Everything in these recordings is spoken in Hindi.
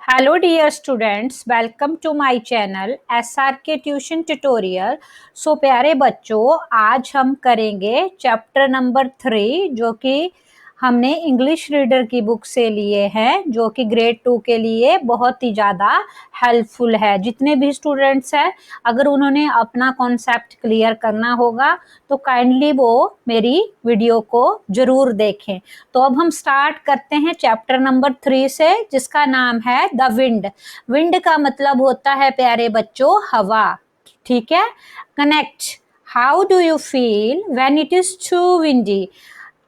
Hello dear students, welcome to my channel SRK Tuition Tutorial। सो प्यारे बच्चों, आज हम करेंगे चैप्टर नंबर 3 जो कि हमने इंग्लिश रीडर की बुक से लिए हैं, जो कि ग्रेड 2 के लिए बहुत ही ज़्यादा हेल्पफुल है। जितने भी स्टूडेंट्स हैं, अगर उन्होंने अपना कॉन्सेप्ट क्लियर करना होगा तो काइंडली वो मेरी वीडियो को ज़रूर देखें। तो अब हम स्टार्ट करते हैं चैप्टर नंबर 3 से, जिसका नाम है द विंड। विंड का मतलब होता है प्यारे बच्चों हवा, ठीक है। Connect, how do you feel when it is too windy.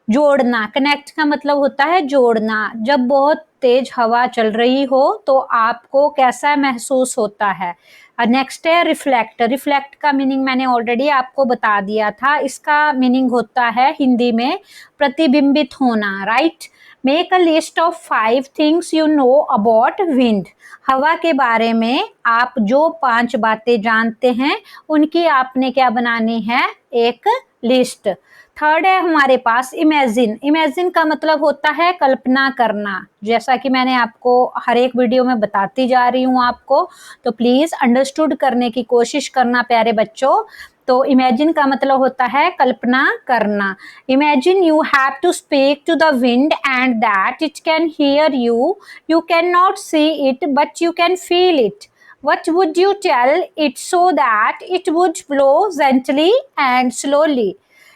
जोड़ना, कनेक्ट का मतलब होता है जोड़ना। जब बहुत तेज हवा चल रही हो तो आपको कैसा महसूस होता है। नेक्स्ट है रिफ्लेक्ट। रिफ्लेक्ट का मीनिंग मैंने ऑलरेडी आपको बता दिया था। इसका मीनिंग होता है हिंदी में प्रतिबिंबित होना, right. Make a list of 5 things you know about wind. हवा के बारे में आप जो 5 बातें जानते हैं उनकी आपने क्या बनानी है, एक लिस्ट। थर्ड है हमारे पास इमेजिन। इमेजिन का मतलब होता है कल्पना करना, जैसा कि मैंने आपको हर एक वीडियो में बताती जा रही हूँ आपको, तो प्लीज अंडरस्टूड करने की कोशिश करना प्यारे बच्चों। तो इमेजिन का मतलब होता है कल्पना करना। Imagine you have to speak to the wind and that it can hear you. You can not see it but you can feel it. What would you tell it so that it would blow gently and slowly?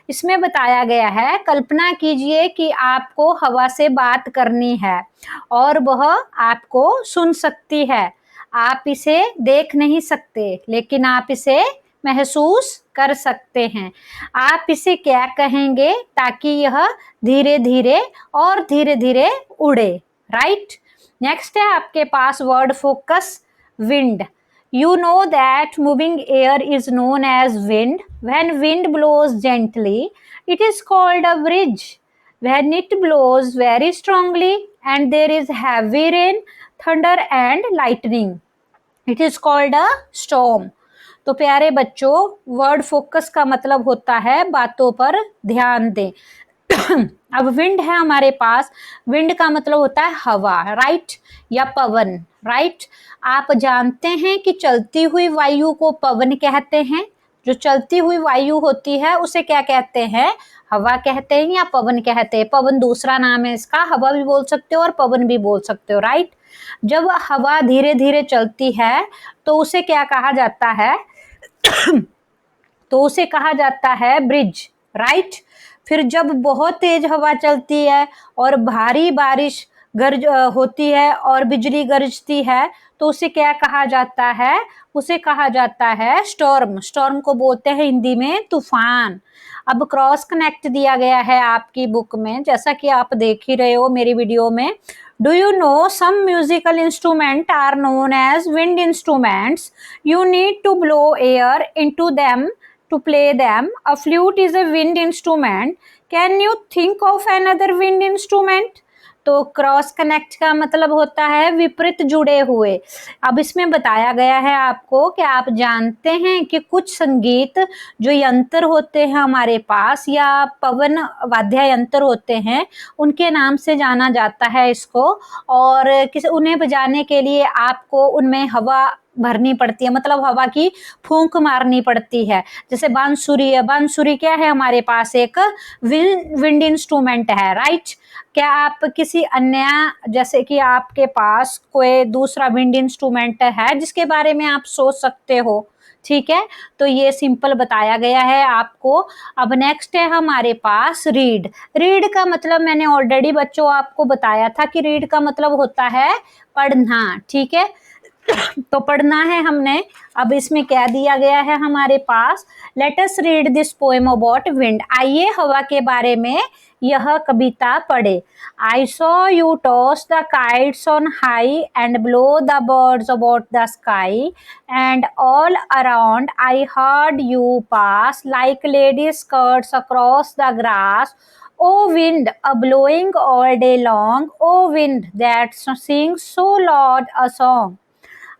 इसमें बताया गया है, कल्पना कीजिए कि आपको हवा से बात करनी है और वह आपको सुन सकती है। आप इसे देख नहीं सकते लेकिन आप इसे महसूस कर सकते हैं। आप इसे क्या कहेंगे ताकि यह धीरे धीरे और धीरे धीरे उड़े, राइट। नेक्स्ट है आपके पास word focus, wind. You know that moving air is known as wind. When wind blows gently, it is called a breeze. When it blows very strongly and there is heavy rain, thunder and lightning, it is called a storm. तो प्यारे बच्चों, वर्ड फोकस का मतलब होता है बातों पर ध्यान दें। अब विंड है हमारे पास। विंड का मतलब होता है हवा, राइट, या पवन, राइट। आप जानते हैं कि चलती हुई वायु को पवन कहते हैं। जो चलती हुई वायु होती है उसे क्या कहते हैं, हवा कहते हैं या पवन कहते हैं। पवन दूसरा नाम है इसका, हवा भी बोल सकते हो और पवन भी बोल सकते हो, राइट। जब हवा धीरे धीरे चलती है तो उसे क्या कहा जाता है तो उसे कहा जाता है ब्रिज, राइट। फिर जब बहुत तेज हवा चलती है और भारी बारिश गरज होती है और बिजली गरजती है तो उसे क्या कहा जाता है, उसे कहा जाता है स्टॉर्म। स्टॉर्म को बोलते हैं हिंदी में तूफान। अब क्रॉस कनेक्ट दिया गया है आपकी बुक में, जैसा कि आप देख ही रहे हो मेरी वीडियो में। Do you know some musical instrument are known as wind instruments. You need to blow air into them to play them. A flute is a wind instrument. Can you think of another wind instrument? तो क्रॉस कनेक्ट का मतलब होता है विपरीत जुड़े हुए। अब इसमें बताया गया है आपको कि आप जानते हैं कि कुछ संगीत जो यंत्र होते हैं हमारे पास या पवन वाद्य यंत्र होते हैं उनके नाम से जाना जाता है इसको, और उन्हें बजाने के लिए आपको उनमें हवा भरनी पड़ती है, मतलब हवा की फूंक मारनी पड़ती है। जैसे बांसुरी है, बांसुरी क्या है हमारे पास, एक विंड इंस्ट्रूमेंट है, राइट। क्या आप किसी अन्य, जैसे कि आपके पास कोई दूसरा विंड इंस्ट्रूमेंट है जिसके बारे में आप सोच सकते हो, ठीक है। तो ये सिंपल बताया गया है आपको। अब नेक्स्ट है हमारे पास रीड। रीड का मतलब मैंने ऑलरेडी बच्चों आपको बताया था कि रीड का मतलब होता है पढ़ना, ठीक है। तो पढ़ना है हमने। अब इसमें क्या दिया गया है हमारे पास, let us read this poem about wind. आइए हवा के बारे में यह कविता पढ़े। I saw you toss the kites on high and blow the birds about the sky and all around I heard you pass like lady skirts across the grass. O wind, a blowing all day long, O wind that sings so loud a song.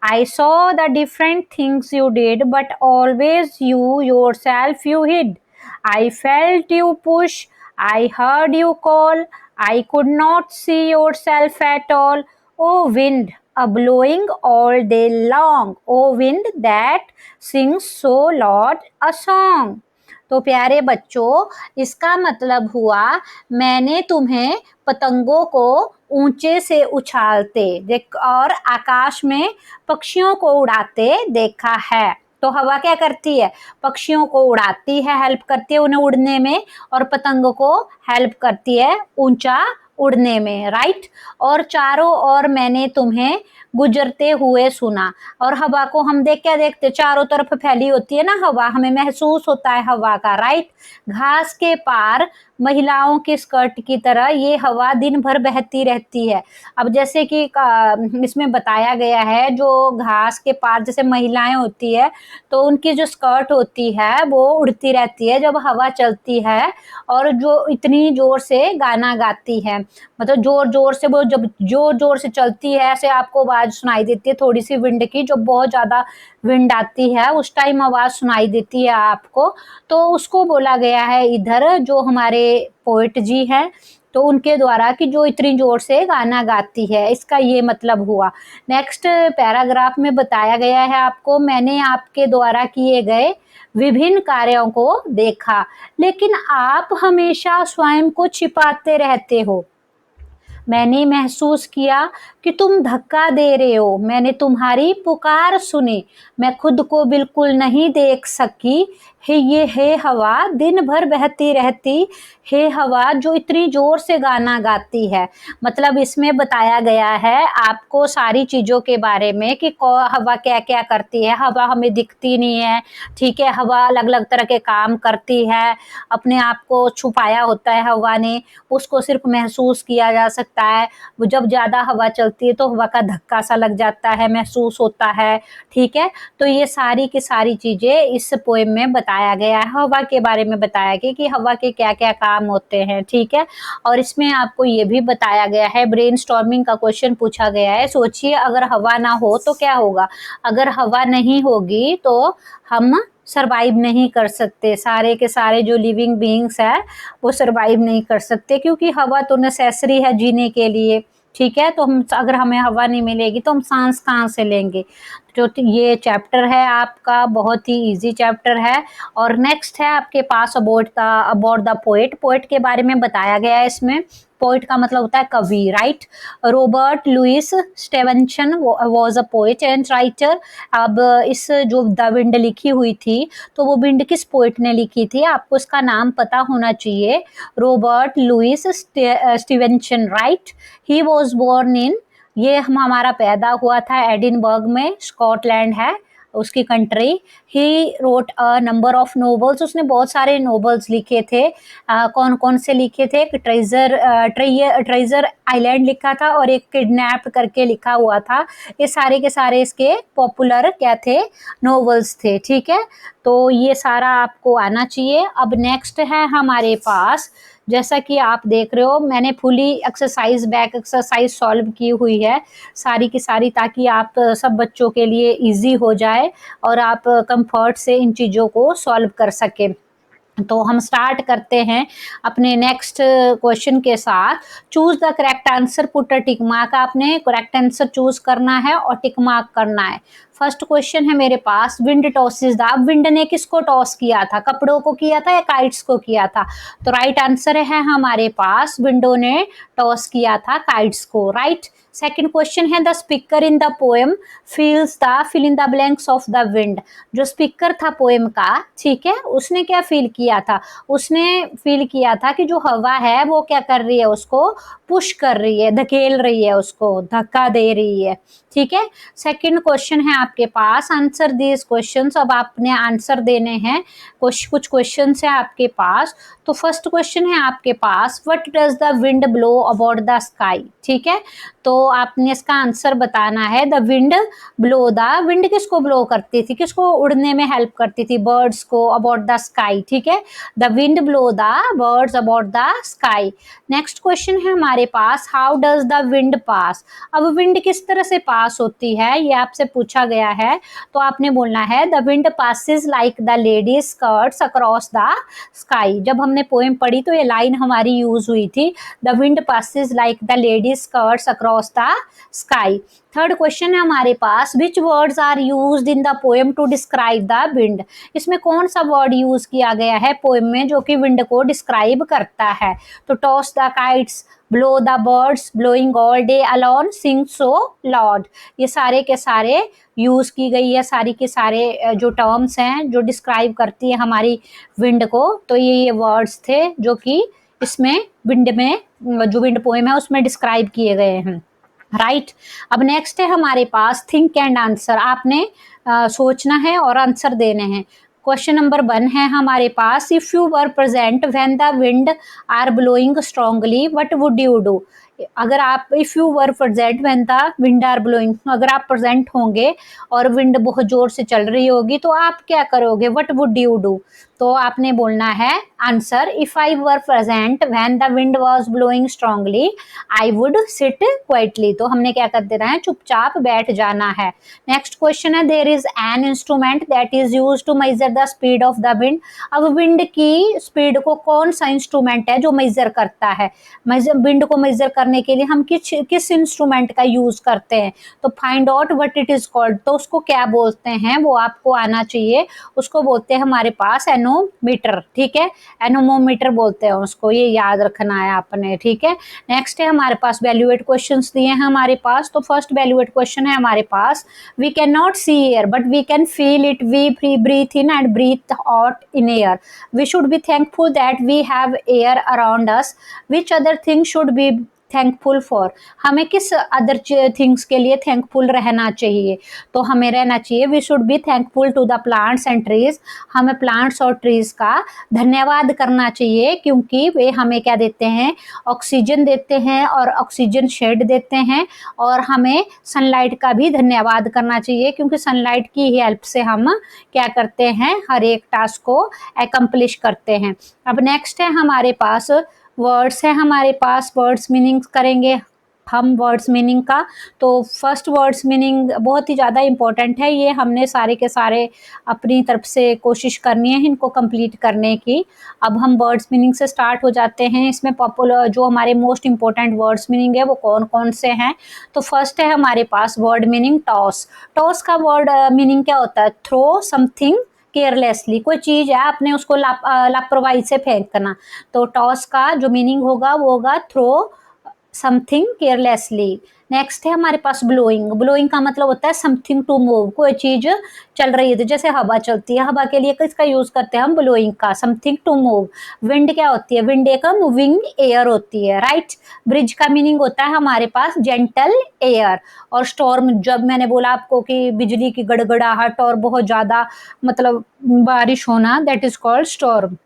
I saw the different things you did, but always you yourself you hid. I felt you push, I heard you call, I could not see yourself at all. Oh wind, blowing all day long. O wind that sings so loud a song. तो प्यारे बच्चों, इसका मतलब हुआ मैंने तुम्हें पतंगों को ऊंचे से उछालते और आकाश में पक्षियों को उड़ाते देखा है। तो हवा क्या करती है? पक्षियों को उड़ाती है, हेल्प करती है उन्हें उड़ने में, और पतंगों को हेल्प करती है ऊंचा उड़ने में, राइट। और चारों ओर मैंने तुम्हें गुजरते हुए सुना। और हवा को हम क्या देखते, चारों तरफ फैली होती है ना हवा, हमें महसूस होता है हवा का, राइट। घास के पार महिलाओं के स्कर्ट की तरह ये हवा दिन भर बहती रहती है। अब जैसे कि इसमें बताया गया है, जो घास के पार जैसे महिलाएं होती है, तो उनकी जो स्कर्ट होती है वो उड़ती रहती है जब हवा चलती है, और जो इतनी जोर से गाना गाती है, मतलब जोर जोर से, वो जब जोर जोर से चलती है ऐसे आपको आवाज सुनाई देती है थोड़ी सी विंड की, जब बहुत ज्यादा विंड आती है उस टाइम आवाज सुनाई देती है आपको। तो उसको बोला गया है इधर, जो हमारे पोएट जी हैं तो उनके द्वारा, कि जो इतनी जोर से गाना गाती है, इसका ये मतलब हुआ। नेक्स्ट पैराग्राफ में बताया गया है आपको, मैंने आपके द्वारा किए गए विभिन्न कार्यों को देखा, लेकिन आप हमेशा स्वयं को छिपाते रहते हो। मैंने महसूस किया कि तुम धक्का दे रहे हो, मैंने तुम्हारी पुकार सुनी, मैं खुद को बिल्कुल नहीं देख सकी। हे हवा दिन भर बहती रहती, हे हवा जो इतनी जोर से गाना गाती है। मतलब इसमें बताया गया है आपको सारी चीज़ों के बारे में कि हवा क्या क्या करती है। हवा हमें दिखती नहीं है, ठीक है, हवा अलग अलग तरह के काम करती है, अपने आप को छुपाया होता है हवा ने, उसको सिर्फ महसूस किया जा सकता है। वो जब ज़्यादा हवा चलती है तो हवा का धक्का सा लग जाता है, महसूस होता है, ठीक है। तो ये सारी की सारी चीज़ें इस पोएम में बताया गया है, हवा के बारे में बताया गया कि हवा के क्या क्या काम होते हैं, ठीक है। और इसमें आपको ये भी बताया गया है, ब्रेनस्टॉर्मिंग का क्वेश्चन पूछा गया है, सोचिए अगर हवा ना हो तो क्या होगा। अगर हवा नहीं होगी तो हम सरवाइव नहीं कर सकते, सारे के सारे जो लिविंग बीइंग्स है वो सरवाइव नहीं कर सकते, क्योंकि हवा तो नेसेसरी है जीने के लिए, ठीक है। तो हम अगर हमें हवा नहीं मिलेगी तो हम सांस कहाँ से लेंगे। जो ये चैप्टर है आपका बहुत ही इजी चैप्टर है। और नेक्स्ट है आपके पास अबाउट द पोएट। पोएट के बारे में बताया गया है इसमें। पोएट का मतलब होता है कवि, right. Robert Louis Stevenson was a poet and writer. अब इस जो द विंड लिखी हुई थी, तो वो विंड किस पोएट ने लिखी थी, आपको इसका नाम पता होना चाहिए। Robert Louis Stevenson, right. He was born in, ये हमारा पैदा हुआ था एडिनबर्ग में, स्कॉटलैंड है उसकी country. He wrote a number of novels, उसने बहुत सारे नोवेल्स लिखे थे। कौन कौन से लिखे थे? एक ट्रेजर आइलैंड लिखा था, और एक किडनैप करके लिखा हुआ था। ये सारे के सारे इसके पॉपुलर क्या थे, नोवेल्स थे, ठीक है। तो ये सारा आपको आना चाहिए। अब नेक्स्ट है हमारे पास, जैसा कि आप देख रहे हो मैंने fully exercise back exercise solve की हुई है सारी की सारी, ताकि आप सब बच्चों के लिए इजी हो जाए और आप कंफर्ट से इन चीज़ों को सॉल्व कर सकें। तो हम स्टार्ट करते हैं अपने नेक्स्ट क्वेश्चन के साथ। Choose the correct answer, put a tick mark. आपने करेक्ट आंसर चूज करना है और टिक मार्क करना है। फर्स्ट क्वेश्चन है मेरे पास, विंड टॉसेस द। अब विंड ने किसको टॉस किया था, कपड़ों को किया था या काइट्स को किया था? तो राइट आंसर है हमारे पास, विंडो ने टॉस किया था काइट्स को, राइट। सेकेंड क्वेश्चन है, the speaker in the poem fill in the blanks of the wind. जो स्पीकर था पोएम का, ठीक है, उसने क्या फील किया था? उसने फील किया था कि जो हवा है वो क्या कर रही है, उसको पुश कर रही है, धकेल रही है, उसको धक्का दे रही है, ठीक है। सेकंड क्वेश्चन है आपके पास, आंसर दिस क्वेश्चंस। अब आपने आंसर देने हैं, कुछ क्वेश्चंस है आपके पास। तो फर्स्ट क्वेश्चन है आपके पास, what does the wind blow about the sky, ठीक है। तो आपने इसका आंसर बताना है। The wind blow, the wind किसको ब्लो करती थी, किसको उड़ने में हेल्प करती थी? बर्ड्स को, अबाउट द स्काई, ठीक है। The wind blow the birds about the sky. Next question है हमारे पास, हाउ डज द विंड पास। अब विंड किस तरह से पास होती है, ये आपसे पूछा गया है तो आपने बोलना है the wind passes like the ladies skirts across the sky. जब हमने पोएम पढ़ी तो ये लाइन हमारी यूज हुई थी, the wind passes like the ladies skirts across the sky. Third question है हमारे पास, which words are used in the poem to describe the wind. इसमें कौन सा वर्ड यूज किया गया है पोएम में जो कि विंड को डिस्क्राइब करता है। तो toss the kites, blow the birds, blowing all day alone, sing so loud, ये सारे के सारे यूज की गई है, सारी के सारे जो टर्म्स हैं जो डिस्क्राइब करती है हमारी विंड को, तो ये वर्ड्स थे जो कि इसमें विंड में जो विंड पोएम है उसमें डिस्क्राइब किए गए हैं। राइट अब नेक्स्ट है हमारे पास थिंक एंड आंसर। आपने सोचना है और आंसर देने हैं। क्वेश्चन नंबर 1 है हमारे पास, if you were present when the wind are blowing strongly what would you do. अगर आप if you were present when the wind are blowing, अगर आप प्रेजेंट होंगे और विंड बहुत जोर से चल रही होगी तो आप क्या करोगे, व्हाट वुड यू डू। तो आपने बोलना है answer, if I were present when the wind was blowing strongly I would sit quietly. तो हमने क्या कर देना है, चुपचाप बैठ जाना है। नेक्स्ट क्वेश्चन है, there is an instrument that is used to measure the speed of the wind. अब विंड की स्पीड को कौन सा इंस्ट्रूमेंट है जो मेजर करता है। विंड को मेजर करने के लिए हम किस इंस्ट्रूमेंट का यूज करते हैं। तो find out what it is called, तो उसको क्या बोलते हैं वो आपको आना चाहिए। उसको बोलते हैं हमारे पास एनोमीटर, ठीक है, एनोमोमीटर बोलते हैं उसको, ये याद रखना है आपने, ठीक है। नेक्स्ट है हमारे पास वैल्यूएट क्वेश्चंस दिए हैं हमारे पास। तो फर्स्ट वैल्यूएट क्वेश्चन है हमारे पास, we can not see air but we can feel it, we breathe in and breathe out in air, we should be thankful that we have air around us, which other thing should be thankful for. हमें किस अदर थिंग्स के लिए थैंकफुल रहना चाहिए। तो हमें रहना चाहिए, we should be thankful to the plants and trees, हमें प्लांट्स और ट्रीज का धन्यवाद करना चाहिए क्योंकि वे हमें क्या देते हैं, ऑक्सीजन देते हैं और ऑक्सीजन शेड देते हैं। और हमें सनलाइट का भी धन्यवाद करना चाहिए क्योंकि सनलाइट की ही हेल्प से हम क्या करते हैं, हर एक टास्क को एकम्प्लिश करते हैं। अब नेक्स्ट है हमारे पास वर्ड्स है हमारे पास, वर्ड्स मीनिंग करेंगे हम वर्ड्स मीनिंग का। तो फर्स्ट वर्ड्स मीनिंग बहुत ही ज़्यादा इम्पोर्टेंट है, ये हमने सारे के सारे अपनी तरफ से कोशिश करनी है इनको कंप्लीट करने की। अब हम वर्ड्स मीनिंग से स्टार्ट हो जाते हैं। इसमें पॉपुलर जो हमारे मोस्ट इम्पोर्टेंट वर्ड्स मीनिंग है वो कौन कौन से हैं। तो फर्स्ट है हमारे पास वर्ड मीनिंग टॉस। टॉस का वर्ड मीनिंग क्या होता है, थ्रो समथिंग केयरलेसली, कोई चीज है आपने उसको लापरवाही से फेंकना। तो टॉस का जो मीनिंग होगा वो होगा थ्रो समथिंग केयरलेसली। नेक्स्ट है हमारे पास ब्लोइंग। ब्लोइंग का मतलब होता है समथिंग टू मूव, कोई चीज चल रही है, तो जैसे हवा चलती है, हवा के लिए किसका यूज करते हैं हम, ब्लोइंग का, समथिंग टू मूव। विंड क्या होती है, विंड एक मूविंग एयर होती है, राइट। ब्रिज का मीनिंग होता है हमारे पास जेंटल एयर। और स्टॉर्म, जब मैंने बोला आपको कि बिजली की गड़गड़ाहट और बहुत ज्यादा मतलब बारिश होना, दैट इज कॉल्ड स्टॉर्म।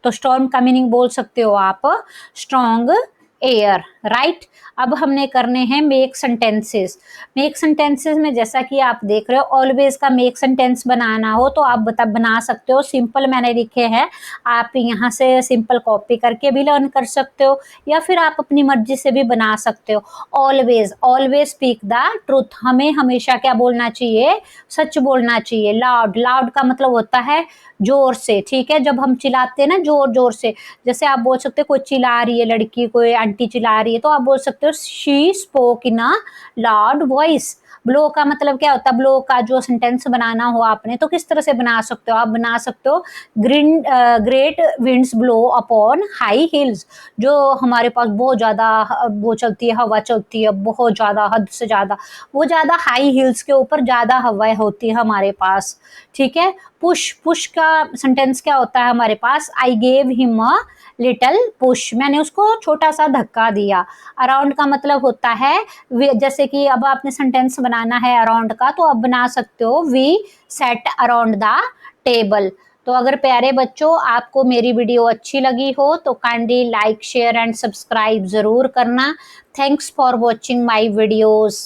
तो स्टॉर्म का मीनिंग बोल सकते हो आप स्ट्रॉन्ग एयर, राइट। अब हमने करने हैं मेक सेंटेंसेस। मेक सेंटेंसेस में जैसा कि आप देख रहे हो, ऑलवेज का मेक सेंटेंस बनाना हो तो आप बना सकते हो। सिंपल मैंने लिखे हैं, आप यहाँ से सिंपल कॉपी करके भी लर्न कर सकते हो या फिर आप अपनी मर्जी से भी बना सकते हो। Always, always speak the truth, हमें हमेशा क्या बोलना चाहिए, सच बोलना चाहिए। लाउड, लाउड का मतलब होता है जोर से, ठीक है, जब हम चिल्लाते हैं ना जोर जोर से, जैसे आप बोल सकते हो कोई चिल्ला रही है लड़की, कोई आंटी चिल्ला रही है, तो आप बोल सकते हो she spoke in a loud voice. Blow का मतलब क्या होता है, ब्लो का जो सेंटेंस बनाना हो आपने तो किस तरह से बना सकते हो, आप बना सकते हो great winds blow upon high heels, जो हमारे पास बहुत ज्यादा वो चलती है, हवा चलती है बहुत ज्यादा, हद से ज्यादा, वो ज्यादा हाई हिल्स के ऊपर ज्यादा हवा होती है हमारे पास, ठीक है। पुश, पुश का सेंटेंस क्या होता है हमारे पास, I gave him a little push, मैंने उसको छोटा सा धक्का दिया। अराउंड का मतलब होता है, जैसे कि अब आपने सेंटेंस बनाना है अराउंड का तो आप बना सकते हो we set around the table. तो अगर प्यारे बच्चों आपको मेरी वीडियो अच्छी लगी हो तो kindly like share and subscribe जरूर करना। Thanks for watching my videos.